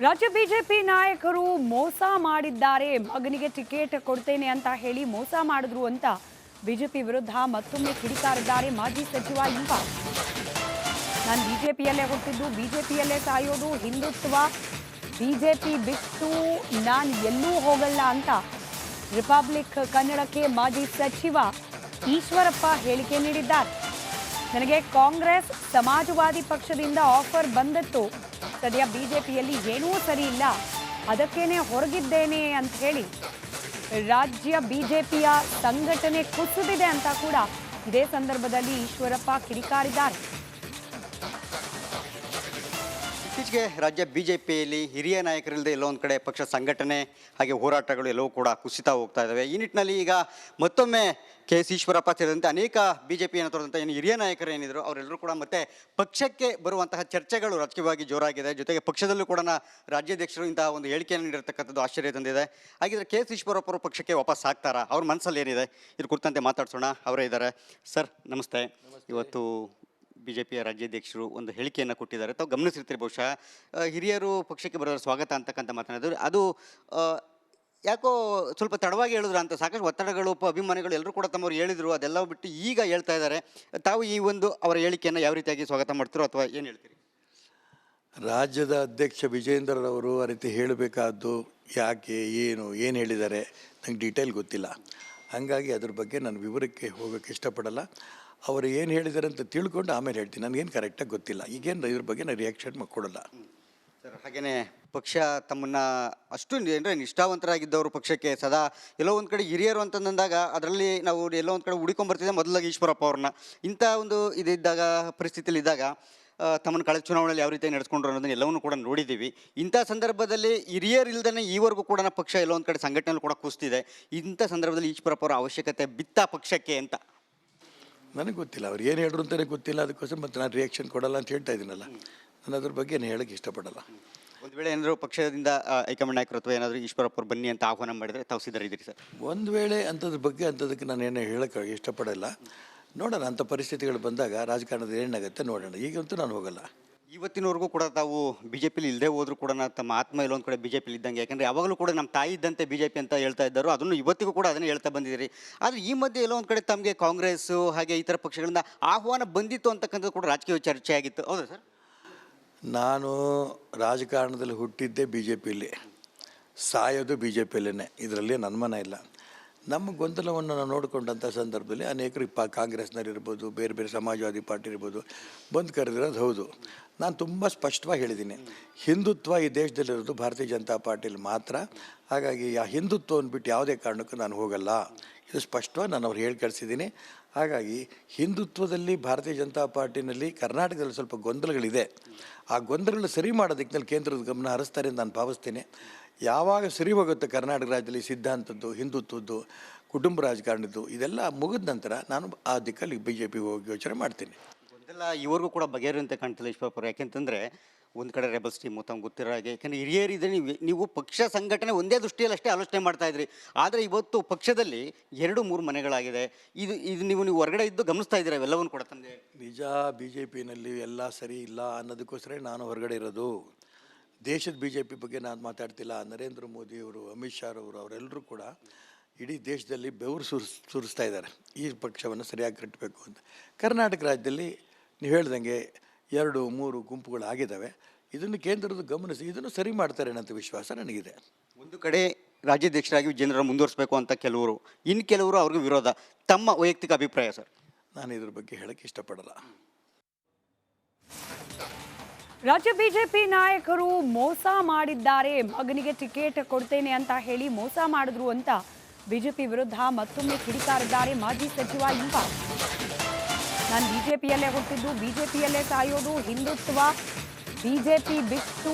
ರಾಜ್ಯ ಬಿಜೆಪಿ ನಾಯಕರು ಮೋಸ ಮಾಡಿದ್ದಾರೆ, ಮಗನಿಗೆ ಟಿಕೆಟ್ ಕೊಡ್ತೇನೆ ಅಂತ ಹೇಳಿ ಮೋಸ ಮಾಡಿದ್ರು ಅಂತ ಬಿಜೆಪಿ ವಿರುದ್ಧ ಮತ್ತೊಮ್ಮೆ ಕಿಡಿಕಾರಿದ್ದಾರೆ ಮಾಜಿ ಸಚಿವ ಇಂಪ. ನಾನು ಬಿಜೆಪಿಯಲ್ಲೇ ಹುಟ್ಟಿದ್ದು, ಬಿಜೆಪಿಯಲ್ಲೇ ಸಾಯೋದು, ಹಿಂದುತ್ವ ಬಿಜೆಪಿ ಬಿಟ್ಟು ನಾನು ಎಲ್ಲೂ ಹೋಗಲ್ಲ ಅಂತ ರಿಪಬ್ಲಿಕ್ ಕನ್ನಡಕ್ಕೆ ಮಾಜಿ ಸಚಿವ ಈಶ್ವರಪ್ಪ ಹೇಳಿಕೆ ನೀಡಿದ್ದಾರೆ. ನನಗೆ ಕಾಂಗ್ರೆಸ್ ಸಮಾಜವಾದಿ ಪಕ್ಷದಿಂದ ಆಫರ್ ಬಂದಿತ್ತು, ಸದ್ಯ ಬಿಜೆಪಿಯಲ್ಲಿ ಏನೂ ಸರಿ ಇಲ್ಲ, ಅದಕ್ಕೇನೆ ಹೊರಗಿದ್ದೇನೆ ಅಂತ ಹೇಳಿ ರಾಜ್ಯ ಬಿಜೆಪಿಯ ಸಂಘಟನೆ ಕುಸಿದಿದೆ ಅಂತ ಕೂಡ ಇದೇ ಸಂದರ್ಭದಲ್ಲಿ ಈಶ್ವರಪ್ಪ ಕಿಡಿಕಾರಿದ್ದಾರೆ. ಇತ್ತೀಚೆಗೆ ರಾಜ್ಯ ಬಿಜೆಪಿಯಲ್ಲಿ ಹಿರಿಯ ನಾಯಕರಿಲ್ಲದೆ ಎಲ್ಲೋ ಒಂದು ಕಡೆ ಪಕ್ಷ ಸಂಘಟನೆ ಹಾಗೆ ಹೋರಾಟಗಳು ಎಲ್ಲವೂ ಕೂಡ ಕುಸಿತಾ ಹೋಗ್ತಾ ಇದ್ದಾವೆ. ಈ ನಿಟ್ಟಿನಲ್ಲಿ ಈಗ ಮತ್ತೊಮ್ಮೆ ಕೆ.ಎಸ್. ಈಶ್ವರಪ್ಪ ಸೇರಿದಂತೆ ಅನೇಕ ಬಿಜೆಪಿಯನ್ನು ತೋರಿದಂಥ ಏನು ಹಿರಿಯ ನಾಯಕರು ಏನಿದ್ರು ಅವರೆಲ್ಲರೂ ಕೂಡ ಮತ್ತೆ ಪಕ್ಷಕ್ಕೆ ಬರುವಂತಹ ಚರ್ಚೆಗಳು ರಾಜಕೀಯವಾಗಿ ಜೋರಾಗಿದೆ. ಜೊತೆಗೆ ಪಕ್ಷದಲ್ಲೂ ಕೂಡ ರಾಜ್ಯಾಧ್ಯಕ್ಷರು ಇಂತಹ ಒಂದು ಹೇಳಿಕೆಯನ್ನು ನೀಡಿರ್ತಕ್ಕಂಥದ್ದು ಆಶ್ಚರ್ಯ ತಂದಿದೆ. ಹಾಗಿದ್ರೆ ಕೆ.ಎಸ್. ಈಶ್ವರಪ್ಪ ಅವರು ಪಕ್ಷಕ್ಕೆ ವಾಪಸ್ ಆಗ್ತಾರಾ? ಅವ್ರ ಮನಸ್ಸಲ್ಲಿ ಏನಿದೆ ಇದ್ರ ಕುರಿತಂತೆ ಮಾತಾಡ್ಸೋಣ. ಅವರೇ ಇದ್ದಾರೆ. ಸರ್ ನಮಸ್ತೆ. ಇವತ್ತು ಬಿಜೆಪಿಯ ರಾಜ್ಯಾಧ್ಯಕ್ಷರು ಒಂದು ಹೇಳಿಕೆಯನ್ನು ಕೊಟ್ಟಿದ್ದಾರೆ, ತಾವು ಗಮನಿಸಿರ್ತೀರಿ. ಬಹುಶಃ ಹಿರಿಯರು ಪಕ್ಷಕ್ಕೆ ಬರೋದ್ರ ಸ್ವಾಗತ ಅಂತಕ್ಕಂಥ ಮಾತನಾಡಿದ್ರು. ಅದು ಯಾಕೋ ಸ್ವಲ್ಪ ತಡವಾಗಿ ಹೇಳಿದ್ರು ಅಂತ ಸಾಕಷ್ಟು ಒತ್ತಡಗಳು ಅಭಿಮಾನಿಗಳು ಎಲ್ಲರೂ ಕೂಡ ತಮ್ಮವ್ರು ಹೇಳಿದರು. ಅದೆಲ್ಲ ಬಿಟ್ಟು ಈಗ ಹೇಳ್ತಾ ಇದ್ದಾರೆ. ತಾವು ಈ ಒಂದು ಅವರ ಹೇಳಿಕೆಯನ್ನು ಯಾವ ರೀತಿಯಾಗಿ ಸ್ವಾಗತ ಮಾಡ್ತೀರೋ ಅಥವಾ ಏನು ಹೇಳ್ತೀರಿ? ರಾಜ್ಯದ ಅಧ್ಯಕ್ಷ ವಿಜೇಂದ್ರರವರು ಆ ರೀತಿ ಹೇಳಬೇಕಾದ್ದು ಯಾಕೆ, ಏನು ಹೇಳಿದ್ದಾರೆ ನಂಗೆ ಡೀಟೇಲ್ ಗೊತ್ತಿಲ್ಲ. ಹಾಗಾಗಿ ಅದ್ರ ಬಗ್ಗೆ ನಾನು ವಿವರಕ್ಕೆ ಹೋಗೋಕ್ಕೆ ಇಷ್ಟಪಡಲ್ಲ. ಅವರು ಏನು ಹೇಳಿದ್ದಾರೆ ಅಂತ ತಿಳ್ಕೊಂಡು ಆಮೇಲೆ ಹೇಳ್ತೀನಿ. ನನಗೇನು ಕರೆಕ್ಟಾಗಿ ಗೊತ್ತಿಲ್ಲ. ಈಗೇನು ಇದ್ರ ಬಗ್ಗೆ ನಾನು ರಿಯಾಕ್ಷನ್ ಕೊಡಲ್ಲ ಸರ್. ಹಾಗೆಯೇ ಪಕ್ಷ ತಮ್ಮನ್ನು ಅಷ್ಟು ಅಂದರೆ ನಿಷ್ಠಾವಂತರಾಗಿದ್ದವರು ಪಕ್ಷಕ್ಕೆ ಸದಾ ಎಲ್ಲೋ ಒಂದು ಕಡೆ ಹಿರಿಯರು ಅಂತಂದಾಗ ಅದರಲ್ಲಿ ನಾವು ಎಲ್ಲೋ ಒಂದು ಕಡೆ ಹುಡುಕೊಂಬರ್ತಿದ್ದೆ ಮೊದಲಾಗಿ ಈಶ್ವರಪ್ಪ ಅವ್ರನ್ನ. ಇಂಥ ಒಂದು ಇದ್ದಾಗ ಪರಿಸ್ಥಿತಿಯಲ್ಲಿ ಇದ್ದಾಗ ತಮ್ಮನ್ನು ಕಳೆದ ಚುನಾವಣೆಯಲ್ಲಿ ಯಾವ ರೀತಿ ನಡೆಸ್ಕೊಂಡ್ರು ಅನ್ನೋದನ್ನ ಎಲ್ಲವನ್ನೂ ಕೂಡ ನೋಡಿದ್ದೀವಿ. ಇಂಥ ಸಂದರ್ಭದಲ್ಲಿ ಹಿರಿಯರಿಲ್ದೇ ಈವರೆಗೂ ಕೂಡ ಪಕ್ಷ ಎಲ್ಲೋ ಒಂದು ಕಡೆ ಸಂಘಟನೆ ಕೂಡ ಕುಸ್ತಿದೆ. ಇಂಥ ಸಂದರ್ಭದಲ್ಲಿ ಈಶ್ವರಪ್ಪ ಅವರ ಅವಶ್ಯಕತೆ ಬಿತ್ತ ಪಕ್ಷಕ್ಕೆ ಅಂತ ನನಗೆ ಗೊತ್ತಿಲ್ಲ. ಅವ್ರು ಏನು ಹೇಳಿದ್ರು ಅಂತಲೇ ಗೊತ್ತಿಲ್ಲ. ಅದಕ್ಕೋಸ್ಕರ ಮತ್ತೆ ನಾನು ರಿಯಾಕ್ಷನ್ ಕೊಡಲ್ಲ ಅಂತ ಹೇಳ್ತಾ ಇದ್ದೀನಲ್ಲ. ನಾನು ಅದ್ರ ಬಗ್ಗೆ ಏನು ಹೇಳೋಕ್ಕೆ ಇಷ್ಟಪಡಲ್ಲ. ಒಂದು ವೇಳೆ ಏನಾದರೂ ಪಕ್ಷದಿಂದ ಹೈಕಮಾಂಡ್ ನಾಯಕರು ಅಥವಾ ಏನಾದರೂ ಈಶ್ವರಪ್ಪ ಅವ್ರು ಬನ್ನಿ ಅಂತ ಆಹ್ವಾನ ಮಾಡಿದರೆ ತಾವು ಸಿದ್ಧರಿದ್ದೀರಿ ಸರ್? ಒಂದು ವೇಳೆ ಅಂಥದ್ರ ಬಗ್ಗೆ ಅಂಥದಕ್ಕೆ ನಾನು ಏನು ಹೇಳೋಕ್ಕೆ ಇಷ್ಟಪಡಲ್ಲ. ನೋಡೋಣ, ಅಂಥ ಪರಿಸ್ಥಿತಿಗಳು ಬಂದಾಗ ರಾಜಕಾರಣದ ಏನಾಗುತ್ತೆ ನೋಡೋಣ. ಈಗಂತೂ ನಾನು ಹೋಗಲ್ಲ. ಇವತ್ತಿನವರೆಗೂ ಕೂಡ ತಾವು ಬಿ ಜೆ ಪಿಲಿ ಇಲ್ಲದೆ ಹೋದರೂ ಕೂಡ ತಮ್ಮ ಆತ್ಮ ಇಲ್ಲೊಂದು ಕಡೆ ಬಿ ಜೆ ಪಿಲಿ ಇದ್ದಂಗೆ. ಯಾಕಂದರೆ ಯಾವಾಗಲೂ ಕೂಡ ನಮ್ಮ ತಾಯಿ ಇದ್ದಂತೆ ಬಿ ಜೆ ಪಿ ಅಂತ ಹೇಳ್ತಾ ಇದ್ದರು. ಅದನ್ನು ಇವತ್ತಿಗೂ ಕೂಡ ಅದನ್ನೇ ಹೇಳ್ತಾ ಬಂದಿದ್ದೀರಿ. ಆದರೆ ಈ ಮಧ್ಯೆ ಎಲ್ಲೋ ಒಂದು ಕಡೆ ತಮಗೆ ಕಾಂಗ್ರೆಸ್ಸು ಹಾಗೆ ಇತರ ಪಕ್ಷಗಳಿಂದ ಆಹ್ವಾನ ಬಂದಿತ್ತು ಅಂತಕ್ಕಂಥದ್ದು ಕೂಡ ರಾಜಕೀಯ ಚರ್ಚೆ ಆಗಿತ್ತು. ಹೌದಾ ಸರ್? ನಾನು ರಾಜಕಾರಣದಲ್ಲಿ ಹುಟ್ಟಿದ್ದೇ ಬಿ ಜೆ ಪಿಯಲ್ಲಿ, ಸಾಯೋದು ಬಿ ಜೆ ಪಿಯಲ್ಲೇ. ಇದರಲ್ಲಿ ನನ್ನ ಮನ ಇಲ್ಲ. ನಮ್ಮ ಗೊಂದಲವನ್ನು ನಾವು ನೋಡಿಕೊಂಡಂಥ ಸಂದರ್ಭದಲ್ಲಿ ಅನೇಕರು ಕಾಂಗ್ರೆಸ್ನಲ್ಲಿರ್ಬೋದು, ಬೇರೆ ಬೇರೆ ಸಮಾಜವಾದಿ ಪಾರ್ಟಿ ಇರ್ಬೋದು ಬಂದು ಕರೆದಿರೋದು ಹೌದು. ನಾನು ತುಂಬ ಸ್ಪಷ್ಟವಾಗಿ ಹೇಳಿದ್ದೀನಿ, ಹಿಂದುತ್ವ ಈ ದೇಶದಲ್ಲಿರೋದು ಭಾರತೀಯ ಜನತಾ ಪಾರ್ಟಿಯಲ್ಲಿ ಮಾತ್ರ. ಹಾಗಾಗಿ ಆ ಹಿಂದುತ್ವವನ್ನು ಬಿಟ್ಟು ಯಾವುದೇ ಕಾರಣಕ್ಕೂ ನಾನು ಹೋಗಲ್ಲ. ಇದು ಸ್ಪಷ್ಟವಾಗಿ ನಾನು ಅವ್ರು ಹೇಳಿ ಕಳಿಸಿದ್ದೀನಿ. ಹಾಗಾಗಿ ಹಿಂದುತ್ವದಲ್ಲಿ ಭಾರತೀಯ ಜನತಾ ಪಾರ್ಟಿನಲ್ಲಿ ಕರ್ನಾಟಕದಲ್ಲಿ ಸ್ವಲ್ಪ ಗೊಂದಲಗಳಿದೆ. ಆ ಗೊಂದಲಗಳನ್ನ ಸರಿ ಮಾಡೋದಕ್ಕೆ ಕೇಂದ್ರದ ಗಮನ ಹರಿಸ್ತಾರೆ ಅಂತ ನಾನು ಭಾವಿಸ್ತೀನಿ. ಯಾವಾಗ ಸರಿ ಹೋಗುತ್ತೆ ಕರ್ನಾಟಕ ರಾಜ್ಯದಲ್ಲಿ ಸಿದ್ಧಾಂತದ್ದು, ಹಿಂದುತ್ವದ್ದು, ಕುಟುಂಬ ರಾಜಕಾರಣದ್ದು ಇದೆಲ್ಲ ಮುಗಿದ ನಂತರ ನಾನು ಆ ದಿಕ್ಕಲ್ಲಿ ಬಿ ಜೆ ಪಿಗೆ ಹೋಗಿ ಯೋಚನೆ ಮಾಡ್ತೀನಿ. ಇದೆಲ್ಲ ಇವರೆಗೂ ಕೂಡ ಬಗೆಹರಿಯುವಂತೆ ಕಾಣ್ತಿಲ್ಲ ಈಶ್ವರಪ್ಪ. ಯಾಕೆಂತಂದರೆ ಒಂದು ಕಡೆ ರೆಬಲ್ಸ್ ಟೀಮು ತಮ್ಗೆ ಗೊತ್ತಿರೋ ಹಾಗೆ, ಯಾಕೆಂದರೆ ಹಿರಿಯರಿದ್ರೆ ನೀವು ಪಕ್ಷ ಸಂಘಟನೆ ಒಂದೇ ದೃಷ್ಟಿಯಲ್ಲಿ ಅಷ್ಟೇ ಆಲೋಚನೆ ಮಾಡ್ತಾ ಇದ್ರಿ. ಆದರೆ ಇವತ್ತು ಪಕ್ಷದಲ್ಲಿ 2-3 ಮನೆಗಳಾಗಿದೆ. ಇದು ನೀವು ಹೊರಗಡೆ ಇದ್ದು ಗಮನಿಸ್ತಾ ಇದ್ದೀರಾ ಇವೆಲ್ಲವನ್ನು ಕೂಡ ತಂದೆ? ನಿಜ, ಬಿ ಜೆ ಪಿನಲ್ಲಿ ಎಲ್ಲ ಸರಿ ಇಲ್ಲ ಅನ್ನೋದಕ್ಕೋಸ್ಕರ ನಾನು ಹೊರಗಡೆ ಇರೋದು. ದೇಶದ ಬಿ ಜೆ ಪಿ ಬಗ್ಗೆ ನಾನು ಮಾತಾಡ್ತಿಲ್ಲ. ನರೇಂದ್ರ ಮೋದಿಯವರು, ಅಮಿತ್ ಶಾ ಅವರು, ಅವರೆಲ್ಲರೂ ಕೂಡ ಇಡೀ ದೇಶದಲ್ಲಿ ಬೆವರು ಸುರಿಸ್ತಾ ಇದ್ದಾರೆ ಈ ಪಕ್ಷವನ್ನು ಸರಿಯಾಗಿ ಕಟ್ಟಬೇಕು ಅಂತ. ಕರ್ನಾಟಕ ರಾಜ್ಯದಲ್ಲಿ ನೀವು ಹೇಳ್ದಂಗೆ 2-3 ಗುಂಪುಗಳು ಆಗಿದ್ದಾವೆ. ಇದನ್ನು ಕೇಂದ್ರದ ಗಮನಿಸಿ ಇದನ್ನು ಸರಿ ಮಾಡ್ತಾರೆ ಅನ್ನೋಂಥ ವಿಶ್ವಾಸ ನನಗಿದೆ. ಒಂದು ಕಡೆ ರಾಜ್ಯಾಧ್ಯಕ್ಷರಾಗಿ ವಿಜೇಂದ್ರ ಮುಂದುವರಿಸಬೇಕು ಅಂತ ಕೆಲವರು, ಇನ್ನು ಕೆಲವರು ಅವ್ರಿಗೆ ವಿರೋಧ. ತಮ್ಮ ವೈಯಕ್ತಿಕ ಅಭಿಪ್ರಾಯ ಸರ್? ನಾನು ಇದ್ರ ಬಗ್ಗೆ ಹೇಳೋಕ್ಕೆ ಇಷ್ಟಪಡಲ್ಲ. ರಾಜ್ಯ ಬಿಜೆಪಿ ನಾಯಕರು ಮೋಸ ಮಾಡಿದ್ದಾರೆ, ಮಗನಿಗೆ ಟಿಕೆಟ್ ಕೊಡ್ತೇನೆ ಅಂತ ಹೇಳಿ ಮೋಸ ಮಾಡಿದ್ರು ಅಂತ ಬಿಜೆಪಿ ವಿರುದ್ಧ ಮತ್ತೊಮ್ಮೆ ಕಿಡಿಕಾರಿದ್ದಾರೆ ಮಾಜಿ ಸಚಿವ ಇಂಪ. ನಾನು ಬಿಜೆಪಿಯಲ್ಲೇ ಹುಟ್ಟಿದ್ದು, ಬಿಜೆಪಿಯಲ್ಲೇ ಸಾಯೋದು, ಹಿಂದುತ್ವ ಬಿಜೆಪಿ ಬಿಟ್ಟು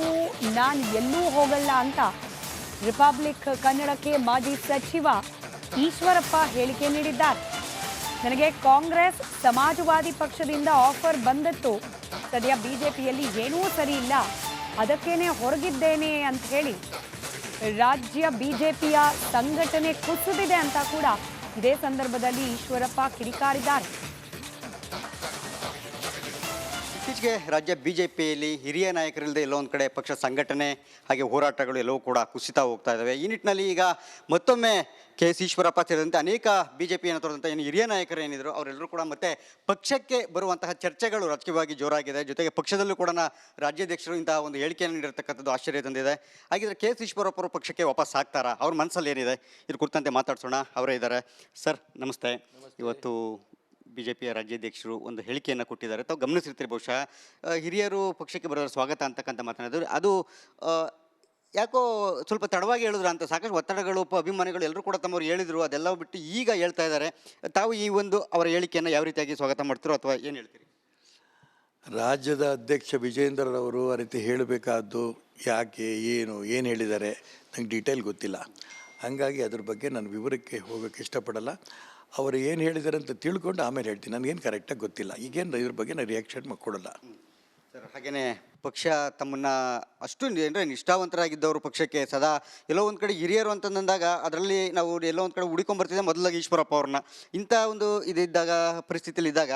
ನಾನು ಎಲ್ಲೂ ಹೋಗಲ್ಲ ಅಂತ ರಿಪಬ್ಲಿಕ್ ಕನ್ನಡಕ್ಕೆ ಮಾಜಿ ಸಚಿವ ಈಶ್ವರಪ್ಪ ಹೇಳಿಕೆ ನೀಡಿದ್ದಾರೆ. ನನಗೆ ಕಾಂಗ್ರೆಸ್ ಸಮಾಜವಾದಿ ಪಕ್ಷದಿಂದ ಆಫರ್ ಬಂದಿತ್ತು, ಸದ್ಯ ಬಿಜೆಪಿಯಲ್ಲಿ ಏನೂ ಸರಿ ಇಲ್ಲ, ಅದಕ್ಕೇನೆ ಹೊರಗಿದ್ದೇನೆ ಅಂತ ಹೇಳಿ ರಾಜ್ಯ ಬಿಜೆಪಿಯ ಸಂಘಟನೆ ಕುಸಿದಿದೆ ಅಂತ ಕೂಡ ಇದೇ ಸಂದರ್ಭದಲ್ಲಿ ಈಶ್ವರಪ್ಪ ಕಿಡಿಕಾರಿದ್ದಾರೆ. ಇತ್ತೀಚೆಗೆ ರಾಜ್ಯ ಬಿಜೆಪಿಯಲ್ಲಿ ಹಿರಿಯ ನಾಯಕರಿಲ್ಲದೆ ಎಲ್ಲೋ ಒಂದು ಕಡೆ ಪಕ್ಷ ಸಂಘಟನೆ ಹಾಗೆ ಹೋರಾಟಗಳು ಎಲ್ಲವೂ ಕೂಡ ಕುಸಿತಾ ಹೋಗ್ತಾ ಇದ್ದಾವೆ. ಈ ನಿಟ್ಟಿನಲ್ಲಿ ಈಗ ಮತ್ತೊಮ್ಮೆ ಕೆ.ಎಸ್. ಈಶ್ವರಪ್ಪ ಸೇರಿದಂತೆ ಅನೇಕ ಬಿಜೆಪಿಯನ್ನು ತೊರೆದಂಥ ಏನು ಹಿರಿಯ ನಾಯಕರು ಏನಿದ್ರು ಅವರೆಲ್ಲರೂ ಕೂಡ ಮತ್ತೆ ಪಕ್ಷಕ್ಕೆ ಬರುವಂತಹ ಚರ್ಚೆಗಳು ರಾಜಕೀಯವಾಗಿ ಜೋರಾಗಿದೆ. ಜೊತೆಗೆ ಪಕ್ಷದಲ್ಲೂ ಕೂಡ ರಾಜ್ಯಾಧ್ಯಕ್ಷರು ಇಂತಹ ಒಂದು ಹೇಳಿಕೆಯನ್ನು ನೀಡಿರ್ತಕ್ಕಂಥದ್ದು ಆಶ್ಚರ್ಯ ತಂದಿದೆ. ಹಾಗಿದ್ರೆ ಕೆ.ಎಸ್. ಈಶ್ವರಪ್ಪ ಅವರು ಪಕ್ಷಕ್ಕೆ ವಾಪಸ್ ಆಗ್ತಾರಾ? ಅವ್ರ ಮನಸ್ಸಲ್ಲಿ ಏನಿದೆ ಇದ್ರ ಕುರಿತಂತೆ ಮಾತಾಡ್ಸೋಣ. ಅವರೇ ಇದ್ದಾರೆ. ಸರ್ ನಮಸ್ತೆ. ಇವತ್ತು ಬಿಜೆಪಿಯ ರಾಜ್ಯಾಧ್ಯಕ್ಷರು ಒಂದು ಹೇಳಿಕೆಯನ್ನು ಕೊಟ್ಟಿದ್ದಾರೆ. ತಾವು ಗಮನಿಸಿರ್ತೀರಿ ಬಹುಶಃ ಹಿರಿಯರು ಪಕ್ಷಕ್ಕೆ ಬರೋದ್ರ ಸ್ವಾಗತ ಅಂತಕ್ಕಂಥ ಮಾತನಾಡಿದ್ರು. ಅದು ಯಾಕೋ ಸ್ವಲ್ಪ ತಡವಾಗಿ ಹೇಳಿದ್ರು ಅಂತ ಸಾಕಷ್ಟು ಒತ್ತಡಗಳು ಅಭಿಮಾನಿಗಳು ಎಲ್ಲರೂ ಕೂಡ ತಮ್ಮವ್ರು ಹೇಳಿದರು. ಅದೆಲ್ಲ ಬಿಟ್ಟು ಈಗ ಹೇಳ್ತಾ ಇದ್ದಾರೆ. ತಾವು ಈ ಒಂದು ಅವರ ಹೇಳಿಕೆಯನ್ನು ಯಾವ ರೀತಿಯಾಗಿ ಸ್ವಾಗತ ಮಾಡ್ತೀರೋ ಅಥವಾ ಏನು ಹೇಳ್ತೀರಿ? ರಾಜ್ಯದ ಅಧ್ಯಕ್ಷ ವಿಜೇಂದ್ರರವರು ಆ ರೀತಿ ಹೇಳಬೇಕಾದ್ದು ಯಾಕೆ, ಏನು ಹೇಳಿದ್ದಾರೆ ನಂಗೆ ಡೀಟೇಲ್ ಗೊತ್ತಿಲ್ಲ. ಹಾಗಾಗಿ ಅದ್ರ ಬಗ್ಗೆ ನಾನು ವಿವರಕ್ಕೆ ಹೋಗೋಕ್ಕೆ ಇಷ್ಟಪಡಲ್ಲ. ಅವರು ಏನು ಹೇಳಿದ್ದಾರೆ ಅಂತ ತಿಳ್ಕೊಂಡು ಆಮೇಲೆ ಹೇಳ್ತೀನಿ. ನನಗೇನು ಕರೆಕ್ಟಾಗಿ ಗೊತ್ತಿಲ್ಲ. ಈಗೇನು ಇದ್ರ ಬಗ್ಗೆ ನಾನು ರಿಯಾಕ್ಷನ್ ಕೊಡಲ್ಲ ಸರ್. ಹಾಗೆಯೇ ಪಕ್ಷ ತಮ್ಮನ್ನು ಅಷ್ಟು ಅಂದರೆ ನಿಷ್ಠಾವಂತರಾಗಿದ್ದವರು ಪಕ್ಷಕ್ಕೆ ಸದಾ ಎಲ್ಲೋ ಒಂದು ಕಡೆ ಹಿರಿಯರು ಅಂತಂದಾಗ ಅದರಲ್ಲಿ ನಾವು ಎಲ್ಲೋ ಒಂದು ಕಡೆ ಹುಡುಕೊಂಡ್ಬರ್ತಿದ್ದೆ ಮೊದಲಾಗಿ ಈಶ್ವರಪ್ಪ ಅವ್ರನ್ನ. ಇಂಥ ಒಂದು ಇದ್ದಾಗ ಪರಿಸ್ಥಿತಿಯಲ್ಲಿ ಇದ್ದಾಗ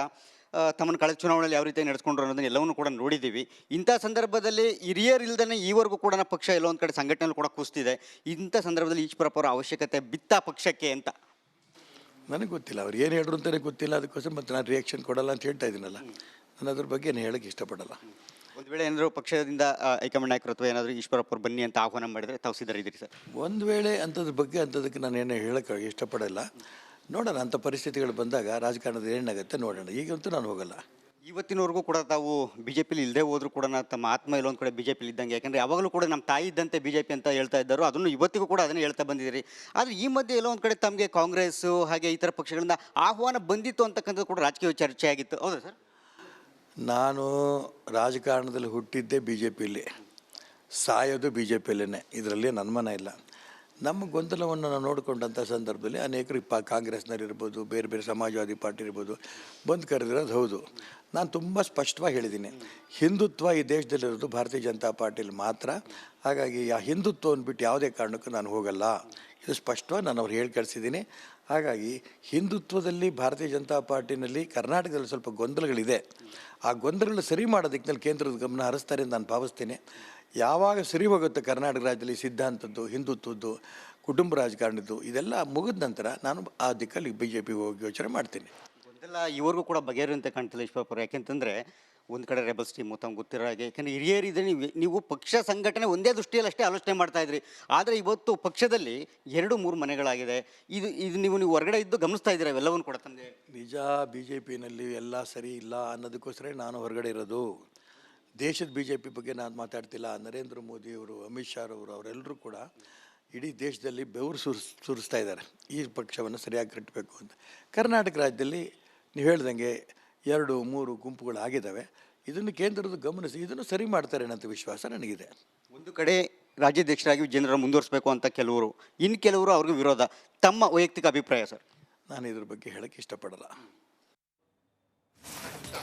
ತಮ್ಮನ್ನು ಕಳೆದ ಚುನಾವಣೆಯಲ್ಲಿ ಯಾವ ರೀತಿ ನಡೆಸ್ಕೊಂಡ್ರು ಅನ್ನೋದನ್ನ ಎಲ್ಲವನ್ನೂ ಕೂಡ ನೋಡಿದ್ದೀವಿ. ಇಂಥ ಸಂದರ್ಭದಲ್ಲಿ ಹಿರಿಯರಿಲ್ದೇ ಈವರೆಗೂ ಕೂಡ ಪಕ್ಷ ಎಲ್ಲೋ ಒಂದು ಕಡೆ ಸಂಘಟನೆಯಲ್ಲಿ ಕೂಡ ಕುಸಿದಿದೆ. ಇಂಥ ಸಂದರ್ಭದಲ್ಲಿ ಈಶ್ವರಪ್ಪ ಅವರ ಅವಶ್ಯಕತೆ ಬಿತ್ತ ಪಕ್ಷಕ್ಕೆ ಅಂತ ನನಗೆ ಗೊತ್ತಿಲ್ಲ. ಅವ್ರು ಏನು ಹೇಳಿದ್ರು ಅಂತಲೇ ಗೊತ್ತಿಲ್ಲ. ಅದಕ್ಕೋಸ್ಕರ ಮತ್ತೆ ನಾನು ರಿಯಾಕ್ಷನ್ ಕೊಡಲ್ಲ ಅಂತ ಹೇಳ್ತಾ ಇದ್ದೀನಲ್ಲ. ನಾನು ಅದ್ರ ಬಗ್ಗೆ ಏನು ಹೇಳೋಕ್ಕೆ ಇಷ್ಟಪಡಲ್ಲ. ಒಂದು ವೇಳೆ ಏನಾದರೂ ಪಕ್ಷದಿಂದ ಹೈಕಮಾಂಡ್ ನಾಯಕರು ಅಥವಾ ಏನಾದರೂ ಈಶ್ವರಪ್ಪ ಅವ್ರು ಬನ್ನಿ ಅಂತ ಆಹ್ವಾನ ಮಾಡಿದರೆ ತಾವು ಸಿದ್ಧರಿದ್ದೀರಿ ಸರ್? ಒಂದು ವೇಳೆ ಅಂಥದ್ದಕ್ಕೆ ನಾನೇನು ಹೇಳೋಕ್ಕೆ ಇಷ್ಟಪಡಲ್ಲ. ನೋಡೋಣ, ಅಂಥ ಪರಿಸ್ಥಿತಿಗಳು ಬಂದಾಗ ರಾಜಕಾರಣದ ಏನಾಗುತ್ತೆ ನೋಡೋಣ. ಈಗಂತೂ ನಾನು ಹೋಗಲ್ಲ. ಇವತ್ತಿನವರೆಗೂ ಕೂಡ ತಾವು ಬಿ ಜೆ ಪಿಲಿ ಇಲ್ಲದೆ ಹೋದರೂ ಕೂಡ ತಮ್ಮ ಆತ್ಮ ಇಲ್ಲೊಂದು ಕಡೆ ಬಿ ಜೆ ಪಿಲಿ ಇದ್ದಂಗೆ. ಯಾಕೆಂದರೆ ಯಾವಾಗಲೂ ಕೂಡ ನಮ್ಮ ತಾಯಿ ಇದ್ದಂತೆ ಬಿ ಜೆ ಪಿ ಅಂತ ಹೇಳ್ತಾ ಇದ್ದರು. ಅದನ್ನು ಇವತ್ತಿಗೂ ಕೂಡ ಅದನ್ನೇ ಹೇಳ್ತಾ ಬಂದಿದ್ದೀರಿ. ಆದರೆ ಈ ಮಧ್ಯೆ ಎಲ್ಲೋ ಒಂದು ಕಡೆ ತಮಗೆ ಕಾಂಗ್ರೆಸ್ಸು ಹಾಗೆ ಇತರ ಪಕ್ಷಗಳಿಂದ ಆಹ್ವಾನ ಬಂದಿತ್ತು ಅಂತಕ್ಕಂಥದ್ದು ಕೂಡ ರಾಜಕೀಯ ಚರ್ಚೆ ಆಗಿತ್ತು. ಹೌದಾ ಸರ್? ನಾನು ರಾಜಕಾರಣದಲ್ಲಿ ಹುಟ್ಟಿದ್ದೇ ಬಿ ಜೆ ಪಿಲಿ, ಸಾಯೋದು ಬಿ ಜೆ ಪಿಯಲ್ಲೇ. ಇದರಲ್ಲಿ ನನ್ನ ಮನ ಇಲ್ಲ. ನಮ್ಮ ಗೊಂದಲವನ್ನು ನಾವು ನೋಡಿಕೊಂಡಂಥ ಸಂದರ್ಭದಲ್ಲಿ ಅನೇಕರು ಕಾಂಗ್ರೆಸ್ನಲ್ಲಿರ್ಬೋದು, ಬೇರೆ ಬೇರೆ ಸಮಾಜವಾದಿ ಪಾರ್ಟಿ ಇರ್ಬೋದು ಬಂದು ಕರೆದಿರೋದು ಹೌದು. ನಾನು ತುಂಬ ಸ್ಪಷ್ಟವಾಗಿ ಹೇಳಿದ್ದೀನಿ, ಹಿಂದುತ್ವ ಈ ದೇಶದಲ್ಲಿರೋದು ಭಾರತೀಯ ಜನತಾ ಪಾರ್ಟಿಲಿ ಮಾತ್ರ. ಹಾಗಾಗಿ ಆ ಹಿಂದುತ್ವವನ್ನು ಬಿಟ್ಟು ಯಾವುದೇ ಕಾರಣಕ್ಕೂ ನಾನು ಹೋಗಲ್ಲ. ಇದು ಸ್ಪಷ್ಟವಾಗಿ ನಾನು ಅವ್ರು ಹೇಳಿ ಕಳಿಸಿದ್ದೀನಿ. ಹಾಗಾಗಿ ಹಿಂದುತ್ವದಲ್ಲಿ ಭಾರತೀಯ ಜನತಾ ಪಾರ್ಟಿನಲ್ಲಿ ಕರ್ನಾಟಕದಲ್ಲಿ ಸ್ವಲ್ಪ ಗೊಂದಲಗಳಿದೆ. ಆ ಗೊಂದಲಗಳನ್ನ ಸರಿ ಮಾಡೋದಕ್ಕೆ ಕೇಂದ್ರದ ಗಮನ ಹರಿಸ್ತಾರೆ ಅಂತ ನಾನು ಭಾವಿಸ್ತೀನಿ. ಯಾವಾಗ ಸರಿ ಹೋಗುತ್ತೆ ಕರ್ನಾಟಕ ರಾಜ್ಯದಲ್ಲಿ ಸಿದ್ಧಾಂತದ್ದು, ಹಿಂದುತ್ವದ್ದು, ಕುಟುಂಬ ರಾಜಕಾರಣದ್ದು ಇದೆಲ್ಲ ಮುಗಿದ ನಂತರ ನಾನು ಆ ದಿಕ್ಕಲ್ಲಿ ಬಿ ಜೆ ಪಿಗೆ ಹೋಗಿ ಯೋಚನೆ ಮಾಡ್ತೀನಿ. ಗೊಂದಲ ಇವರೆಗೂ ಕೂಡ ಬಗೆಹರಿಯುವಂತೆ ಕಾಣ್ತಿಲ್ಲ ಈಶ್ವರಪ್ಪ ಅವರು. ಯಾಕೆಂತಂದರೆ ಒಂದು ಕಡೆ ರೆಬಲ್ಸ್ ಟೀಮು ತಮ್ಗೆ ಗೊತ್ತಿರೋ ಹಾಗೆ, ಯಾಕೆಂದರೆ ಹಿರಿಯರಿದ್ರೆ ನೀವು ಪಕ್ಷ ಸಂಘಟನೆ ಒಂದೇ ದೃಷ್ಟಿಯಲ್ಲಿ ಅಷ್ಟೇ ಆಲೋಚನೆ ಮಾಡ್ತಾಯಿದ್ರಿ. ಆದರೆ ಇವತ್ತು ಪಕ್ಷದಲ್ಲಿ 2-3 ಮನೆಗಳಾಗಿದೆ. ಇದು ನೀವು ಹೊರಗಡೆ ಇದ್ದು ಗಮನಿಸ್ತಾ ಇದ್ದೀರಾ ಇವೆಲ್ಲವನ್ನು ಕೂಡ ತಮಗೆ? ನಿಜ, ಬಿ ಜೆ ಪಿನಲ್ಲಿ ಎಲ್ಲ ಸರಿ ಇಲ್ಲ ಅನ್ನೋದಕ್ಕೋಸ್ಕರ ನಾನು ಹೊರಗಡೆ ಇರೋದು. ದೇಶದ ಬಿ ಜೆ ಪಿ ಬಗ್ಗೆ ನಾನು ಮಾತಾಡ್ತಿಲ್ಲ. ನರೇಂದ್ರ ಮೋದಿಯವರು, ಅಮಿತ್ ಶಾ ಅವರು, ಅವರೆಲ್ಲರೂ ಕೂಡ ಇಡೀ ದೇಶದಲ್ಲಿ ಬೆವರು ಸುರಿಸ್ತಾ ಇದ್ದಾರೆ ಈ ಪಕ್ಷವನ್ನು ಸರಿಯಾಗಿ ಕಟ್ಟಬೇಕು ಅಂತ. ಕರ್ನಾಟಕ ರಾಜ್ಯದಲ್ಲಿ ನೀವು ಹೇಳ್ದಂಗೆ 2-3 ಗುಂಪುಗಳು ಆಗಿದ್ದಾವೆ. ಇದನ್ನು ಕೇಂದ್ರದ ಗಮನಿಸಿ ಇದನ್ನು ಸರಿ ಮಾಡ್ತಾರೆ ಅನ್ನೋ ವಿಶ್ವಾಸ ನನಗಿದೆ. ಒಂದು ಕಡೆ ರಾಜ್ಯಾಧ್ಯಕ್ಷರಾಗಿ ಜನರ ಮುಂದುವರಿಸಬೇಕು ಅಂತ ಕೆಲವರು, ಇನ್ನು ಕೆಲವರು ಅವ್ರಿಗೆ ವಿರೋಧ. ತಮ್ಮ ವೈಯಕ್ತಿಕ ಅಭಿಪ್ರಾಯ ಸರ್? ನಾನು ಇದ್ರ ಬಗ್ಗೆ ಹೇಳೋಕ್ಕೆ ಇಷ್ಟಪಡಲ್ಲ.